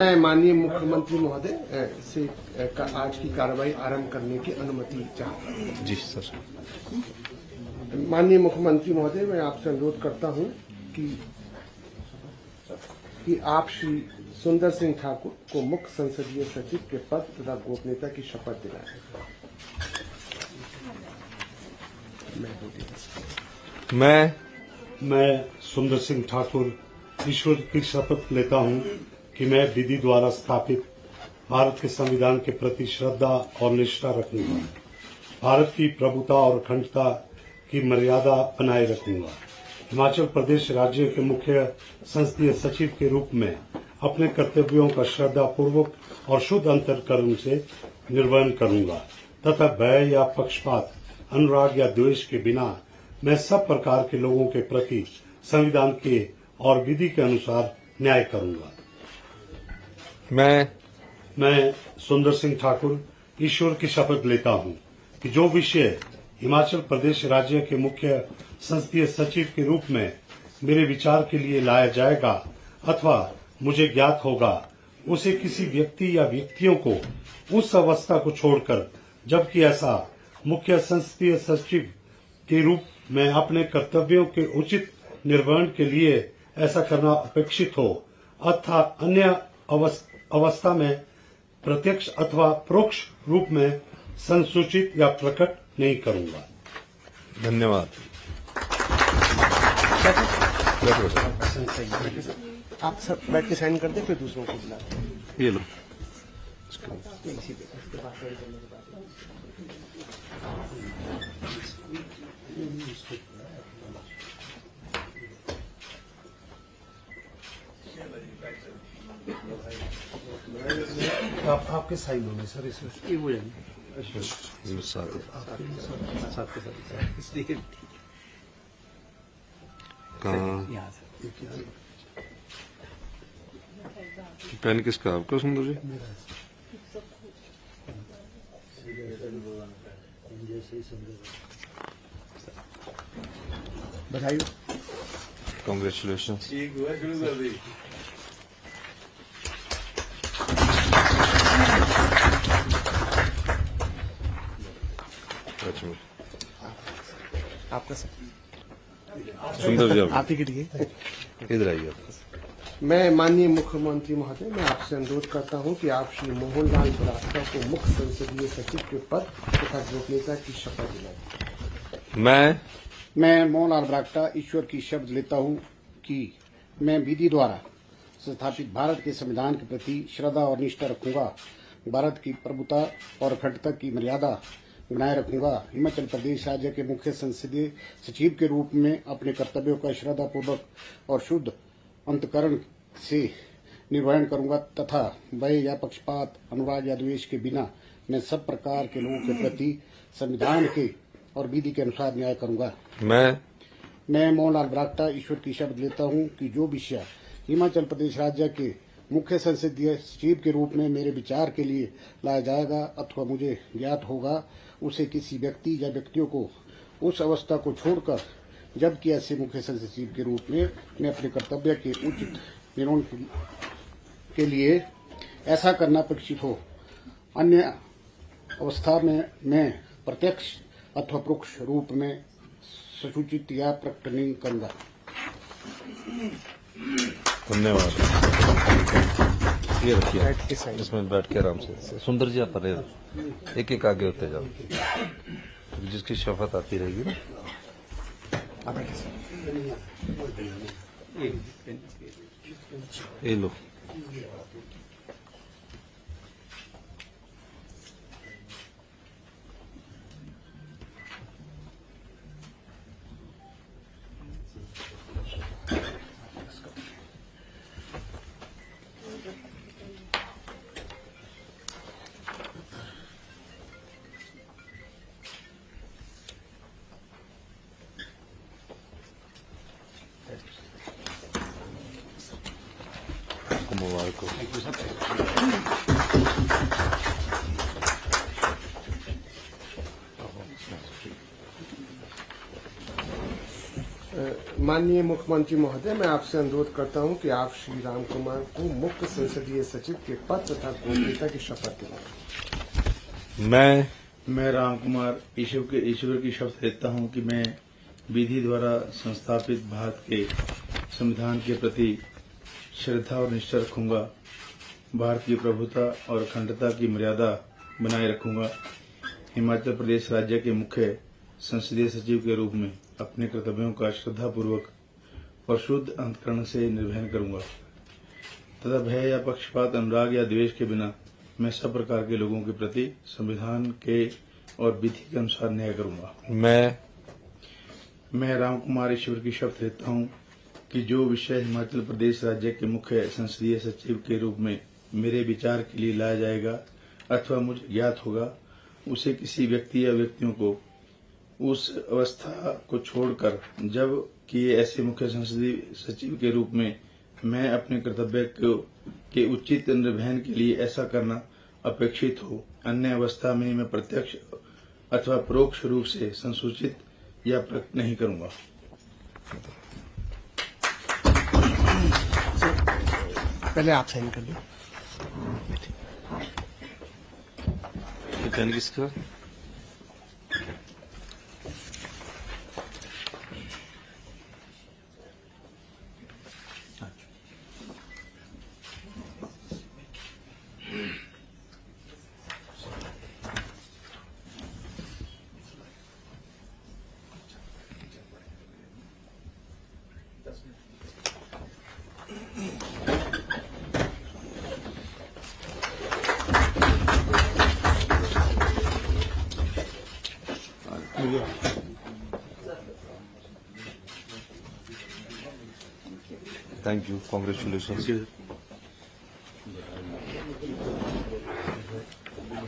मैं माननीय मुख्यमंत्री महोदय से आज की कार्रवाई आरंभ करने की अनुमति चाहता हूं। जी सर। माननीय मुख्यमंत्री महोदय, मैं आपसे अनुरोध करता हूं कि आप श्री सुंदर सिंह ठाकुर को मुख्य संसदीय सचिव के पद तथा गोपनीयता की शपथ दिलाएं। मैं सुंदर सिंह ठाकुर ईश्वर की शपथ लेता हूं कि मैं विधि द्वारा स्थापित भारत के संविधान के प्रति श्रद्धा और निष्ठा रखूंगा, भारत की प्रभुता और अखंडता की मर्यादा बनाए रखूंगा, हिमाचल प्रदेश राज्य के मुख्य संसदीय सचिव के रूप में अपने कर्तव्यों का श्रद्धापूर्वक और शुद्ध अंतःकरण से निर्वहन करूंगा तथा भय या पक्षपात, अनुराग या द्वेष के बिना मैं सब प्रकार के लोगों के प्रति संविधान के और विधि के अनुसार न्याय करूंगा। मैं सुंदर सिंह ठाकुर ईश्वर की शपथ लेता हूं कि जो विषय हिमाचल प्रदेश राज्य के मुख्य संसदीय सचिव के रूप में मेरे विचार के लिए लाया जाएगा अथवा मुझे ज्ञात होगा, उसे किसी व्यक्ति या व्यक्तियों को उस अवस्था को छोड़कर, जबकि ऐसा मुख्य संसदीय सचिव के रूप में अपने कर्तव्यों के उचित निर्वहन के लिए ऐसा करना अपेक्षित हो अथवा अन्य अवस्था में प्रत्यक्ष अथवा परोक्ष रूप में संसूचित या प्रकट नहीं करूंगा। धन्यवाद। आप सब बैठ के साइन कर दें, फिर दूसरों को बुला दें। ये लो। आपके साइन होंगे सर इसमें। ये हो जाएंगे। पेन किसका? आपका सुंदर जी? बधाई। कांग्रेचुलेशन। आपका सुंदर जी, आप ही के लिए इधर आइए। मैं माननीय मुख्यमंत्री महोदय, मैं आपसे अनुरोध करता हूं कि आप श्री मोहनलाल ब्राक्टा को मुख्य संसदीय सचिव के पद तथा गोपनीयता की शपथ दिलाएं। मैं मोहनलाल ब्राक्टा ईश्वर की शपथ लेता हूं कि मैं विधि द्वारा स्थापित भारत के संविधान के प्रति श्रद्धा और निष्ठा रखूंगा, भारत की प्रभुता और अखंडता की मर्यादा बनाए रखूंगा, हिमाचल प्रदेश राज्य के मुख्य संसदीय सचिव के रूप में अपने कर्तव्यों का श्रद्धापूर्वक और शुद्ध अंतःकरण से निर्वहन करूंगा तथा भय या पक्षपात, अनुराग या द्वेष के बिना मैं सब प्रकार के लोगों के प्रति संविधान के और विधि के अनुसार न्याय करूंगा। मैं मोहनलाल ब्राक्टा ईश्वर की शपथ लेता हूं कि जो विषय हिमाचल प्रदेश राज्य के मुख्य संसदीय सचिव के रूप में मेरे विचार के लिए लाया जाएगा अथवा मुझे ज्ञात होगा, उसे किसी व्यक्ति या व्यक्तियों को उस अवस्था को छोड़कर, जबकि ऐसे मुख्य संसदीय सचिव के रूप में मैं अपने कर्तव्य के उचित निर्वहन के लिए ऐसा करना अपेक्षित हो, अन्य अवस्था में मैं प्रत्यक्ष अथवा परोक्ष रूप में सूचित या प्रकट नहीं करूंगा। धन्यवाद। ये रखिए, इसमें बैठ के आराम से। सुंदर जी, आप परे एक एक आगे होते जाओ, जिसकी शपथ आती रहेगी ना। ये लो। मुबारक हो। माननीय मुख्यमंत्री महोदय, मैं आपसे अनुरोध करता हूं कि आप श्री राम कुमार को मुख्य संसदीय सचिव के पद तथा गोपनीयता की शपथ दिलाएं। मैं राम कुमार ईश्वर की शपथ लेता हूं कि मैं विधि द्वारा संस्थापित भारत के संविधान के प्रति श्रद्धा और निष्ठा रखूंगा, भारत की प्रभुता और अखंडता की मर्यादा बनाए रखूंगा, हिमाचल प्रदेश राज्य के मुख्य संसदीय सचिव के रूप में अपने कर्तव्यों का श्रद्धापूर्वक और शुद्ध अंतकरण से निर्वहन करूंगा तथा भय या पक्षपात, अनुराग या द्वेष के बिना मैं सब प्रकार के लोगों के प्रति संविधान के और विधि के अनुसार न्याय करूंगा। मैं राम कुमार ईश्वर की शपथ लेता हूं कि जो विषय हिमाचल प्रदेश राज्य के मुख्य संसदीय सचिव के रूप में मेरे विचार के लिए लाया जाएगा अथवा मुझे ज्ञात होगा, उसे किसी व्यक्ति या व्यक्तियों को उस अवस्था को छोड़कर जब कि ऐसे मुख्य संसदीय सचिव के रूप में मैं अपने कर्तव्य के उचित निर्वहन के लिए ऐसा करना अपेक्षित हो, अन्य अवस्था में मैं प्रत्यक्ष अथवा परोक्ष रूप से संसूचित या प्रकट नहीं करूंगा। पहले आप साइन कर दो। पेन किसका? Thank you, congratulation.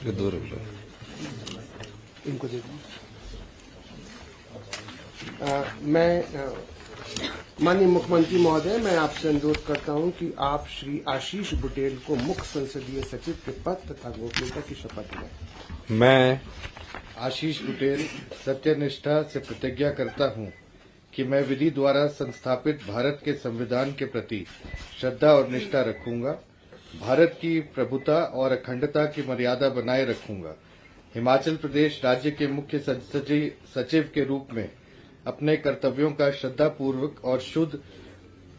ये दो रुपये इनको दे दो। माननीय मुख्यमंत्री महोदय, मैं आपसे अनुरोध करता हूं कि आप श्री आशीष बुटेल को मुख्य संसदीय सचिव के पद तथा गोपनीयता की शपथ दिलाएं। मैं आशीष बुटेल सत्यनिष्ठा से प्रतिज्ञा करता हूं कि मैं विधि द्वारा संस्थापित भारत के संविधान के प्रति श्रद्धा और निष्ठा रखूंगा, भारत की प्रभुता और अखंडता की मर्यादा बनाए रखूंगा, हिमाचल प्रदेश राज्य के मुख्य संसदीय सचिव के रूप में अपने कर्तव्यों का श्रद्धापूर्वक और शुद्ध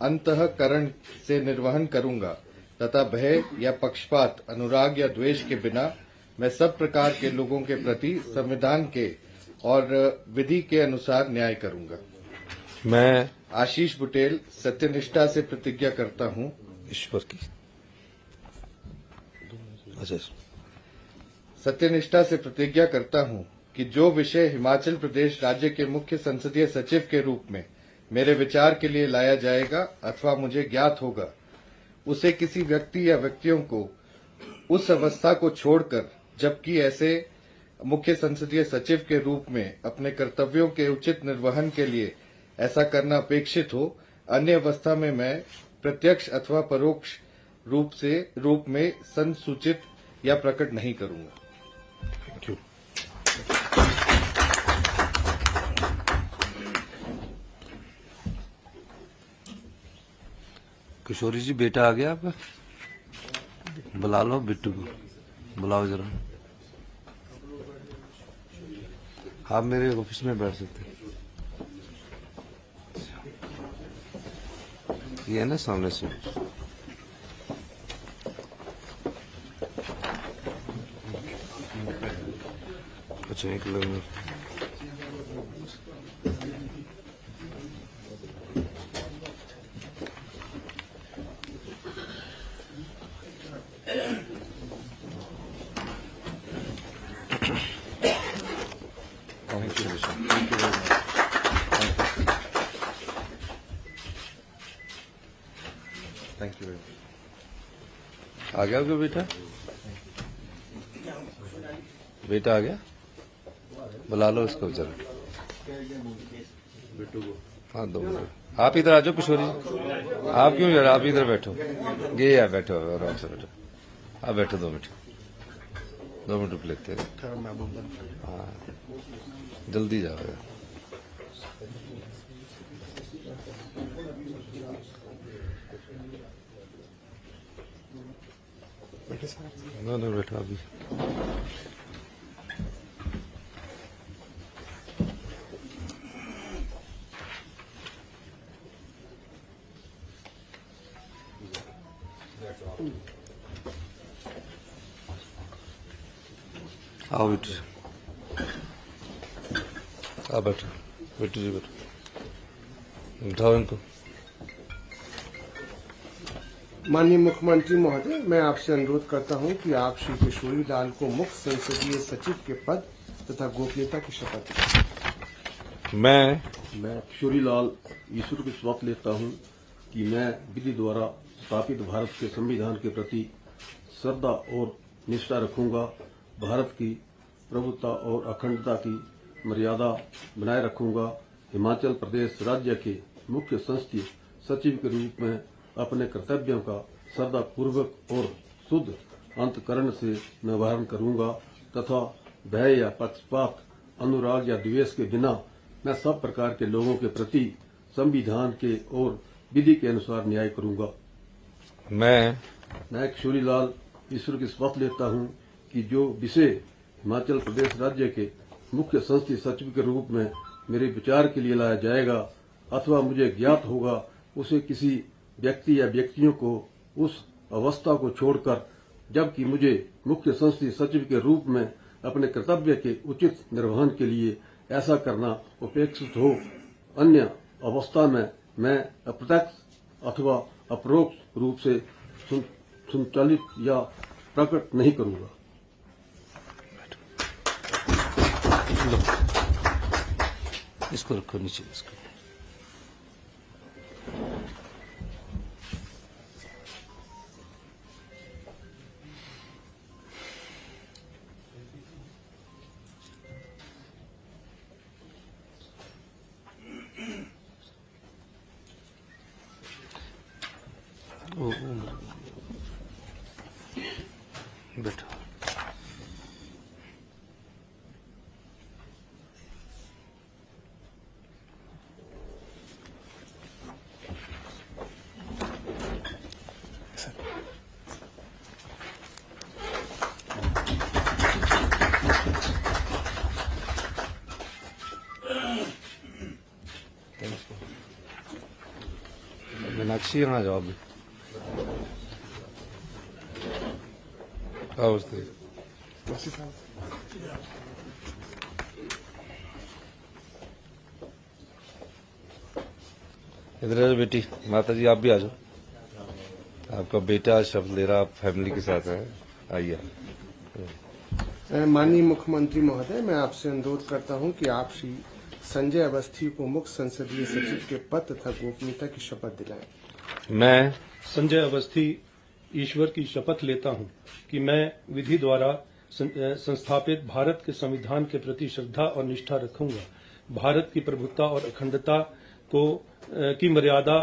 अंतःकरण से निर्वहन करूंगा तथा भय या पक्षपात, अनुराग या द्वेष के बिना मैं सब प्रकार के लोगों के प्रति संविधान के और विधि के अनुसार न्याय करूंगा। मैं आशीष बुटेल सत्यनिष्ठा से प्रतिज्ञा करता हूं ईश्वर की सत्यनिष्ठा से प्रतिज्ञा करता हूं कि जो विषय हिमाचल प्रदेश राज्य के मुख्य संसदीय सचिव के रूप में मेरे विचार के लिए लाया जाएगा अथवा मुझे ज्ञात होगा, उसे किसी व्यक्ति या व्यक्तियों को उस अवस्था को छोड़कर जबकि ऐसे मुख्य संसदीय सचिव के रूप में अपने कर्तव्यों के उचित निर्वहन के लिए ऐसा करना अपेक्षित हो, अन्य अवस्था में मैं प्रत्यक्ष अथवा परोक्ष रूप में संसूचित या प्रकट नहीं करूंगा। Thank you. किशोरी जी, बेटा आ गया आपका? बुला लो बिट्टू को, बुलाओ जरा। आप मेरे ऑफिस में बैठ सकते हैं, ये है ना सामने से। अच्छा, एक लोग थैंक यू। आ गया आपका बेटा? बेटा आ गया? बुला लो इसको जरा। हाँ, 2 मिनट। आप इधर आ जाओ किशोरी जी। आप क्यों जरा, आप इधर बैठो। ये यार बैठो, आराम से बैठो। आप बैठो 2 मिनट। 2 मिनट रुक लेते हैं। हाँ, जल्दी जाओ। ना बैठा अभी आओ बेटी आ बैठो बेटी जी बैठो उठाओ इनको। माननीय मुख्यमंत्री महोदय, मैं आपसे अनुरोध करता हूं कि आप श्री किशोरी लाल को मुख्य संसदीय सचिव के पद तथा गोपनीयता की शपथ दें। मैं किशोरी लाल ईश्वर की शपथ लेता हूं कि मैं विधि द्वारा स्थापित भारत के संविधान के प्रति श्रद्धा और निष्ठा रखूंगा, भारत की प्रभुता और अखंडता की मर्यादा बनाए रखूंगा, हिमाचल प्रदेश राज्य के मुख्य संसदीय सचिव के रूप में अपने कर्तव्यों का श्रद्धापूर्वक और शुद्ध अंतकरण से निर्वहन करूंगा तथा भय या पक्षपात, अनुराग या द्वेष के बिना मैं सब प्रकार के लोगों के प्रति संविधान के और विधि के अनुसार न्याय करूंगा। मैं किशोरी लाल ईश्वर की शपथ लेता हूं कि जो विषय हिमाचल प्रदेश राज्य के मुख्य संसदीय सचिव के रूप में मेरे विचार के लिए लाया जाएगा अथवा मुझे ज्ञात होगा, उसे किसी व्यक्ति या व्यक्तियों को उस अवस्था को छोड़कर जबकि मुझे मुख्य संसदीय सचिव के रूप में अपने कर्तव्य के उचित निर्वहन के लिए ऐसा करना अपेक्षित हो, अन्य अवस्था में मैं अप्रत्यक्ष अथवा अपरोक्ष रूप से संचालित या प्रकट नहीं करूंगा। इसको रखो नीचे इसको। बैठो। मीनाक्षी यहाँ जाओ अभी। आओ उसके इधर आ बेटी। माता जी आप भी आ जाओ। आपका बेटा शब्द ले रहा, आप फैमिली के साथ है, आइए। माननीय मुख्यमंत्री महोदय, मैं आपसे अनुरोध करता हूं कि आप श्री संजय अवस्थी को मुख्य संसदीय सचिव के पद तथा गोपनीयता की शपथ दिलाएं। मैं संजय अवस्थी ईश्वर की शपथ लेता हूं कि मैं विधि द्वारा संस्थापित भारत के संविधान के प्रति श्रद्धा और निष्ठा रखूंगा, भारत की प्रभुता और अखंडता की मर्यादा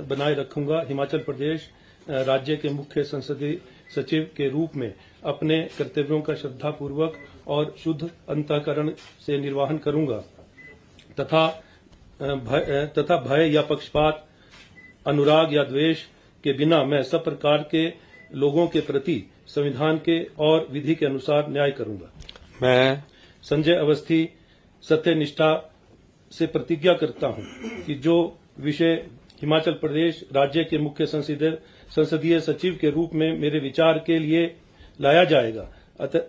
बनाए रखूंगा, हिमाचल प्रदेश राज्य के मुख्य संसदीय सचिव के रूप में अपने कर्तव्यों का श्रद्धापूर्वक और शुद्ध अंतःकरण से निर्वहन करूंगा तथा भय या पक्षपात, अनुराग या द्वेष के बिना मैं सब प्रकार के लोगों के प्रति संविधान के और विधि के अनुसार न्याय करूंगा। मैं संजय अवस्थी सत्यनिष्ठा से प्रतिज्ञा करता हूं कि जो विषय हिमाचल प्रदेश राज्य के मुख्य संसदीय सचिव के रूप में मेरे विचार के लिए लाया जाएगा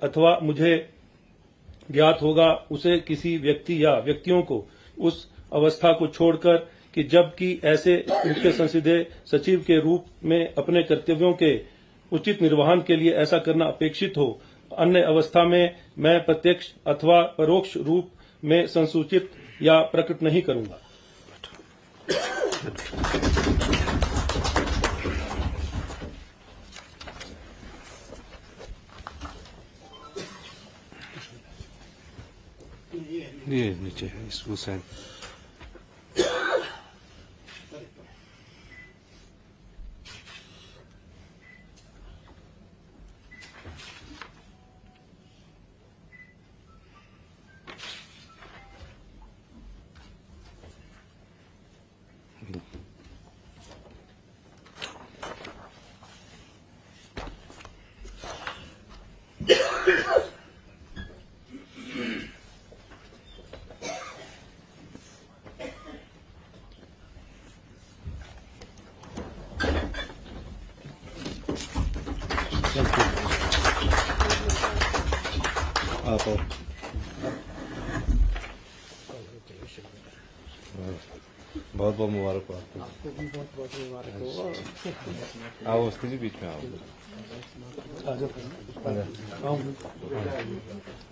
अथवा मुझे ज्ञात होगा, उसे किसी व्यक्ति या व्यक्तियों को उस अवस्था को छोड़कर कि जबकि ऐसे मुख्य संसदीय सचिव के रूप में अपने कर्तव्यों के उचित निर्वहन के लिए ऐसा करना अपेक्षित हो, अन्य अवस्था में मैं प्रत्यक्ष अथवा परोक्ष रूप में संसूचित या प्रकट नहीं करूंगा। ये नीचे है इस हुसैन। आप आओ। बहुत बहुत मुबारक हो आपको। आओ उसके जी बीच में आओ।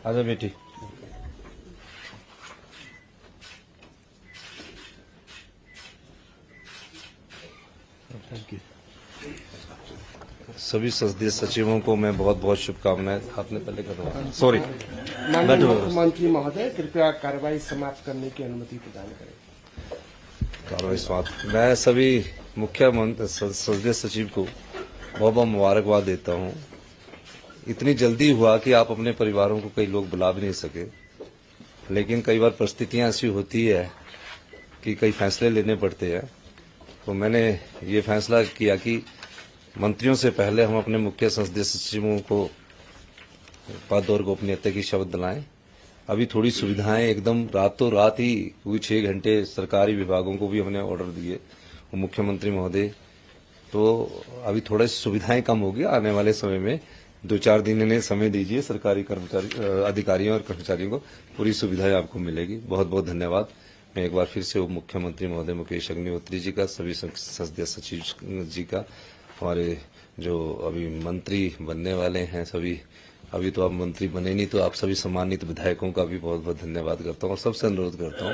आजा बेटी। सभी संसदीय सचिवों को मैं बहुत बहुत शुभकामनाएं। आपने पहले करवा सॉरी। माननीय मुख्यमंत्री महोदय, कृपया कार्रवाई समाप्त करने की अनुमति प्रदान करें। कार्रवाई समाप्त। मैं सभी मुख्य संसदीय सचिव को बहुत बहुत मुबारकबाद देता हूं। इतनी जल्दी हुआ कि आप अपने परिवारों को कई लोग बुला भी नहीं सके, लेकिन कई बार परिस्थितियां ऐसी होती है कि कई फैसले लेने पड़ते हैं। तो मैंने ये फैसला किया कि मंत्रियों से पहले हम अपने मुख्य संसदीय सचिवों को पद और गोपनीयता की शपथ दिलाएं। अभी थोड़ी सुविधाएं एकदम रातों रात ही हुई, 6 घंटे सरकारी विभागों को भी हमने ऑर्डर दिए मुख्यमंत्री महोदय। तो अभी थोड़ा सुविधाएं कम होगी। आने वाले समय में 2-4 दिन इन्हें समय दीजिए, सरकारी कर्मचारी अधिकारियों और कर्मचारियों को पूरी सुविधाएं आपको मिलेगी। बहुत बहुत धन्यवाद। मैं एक बार फिर से उप मुख्यमंत्री महोदय मुकेश अग्निहोत्री जी का, सभी संसदीय सचिव जी का, हमारे जो अभी मंत्री बनने वाले हैं सभी, अभी तो आप मंत्री बने नहीं, तो आप सभी सम्मानित विधायकों का भी बहुत बहुत धन्यवाद करता हूँ। और सबसे अनुरोध करता हूँ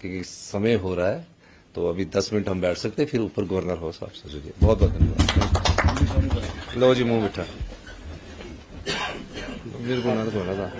कि समय हो रहा है, तो अभी 10 मिनट हम बैठ सकते हैं, फिर ऊपर गवर्नर हाउस आप सचिव। बहुत बहुत धन्यवाद। लो जी, मुंह बिठा। मेरे को ना था।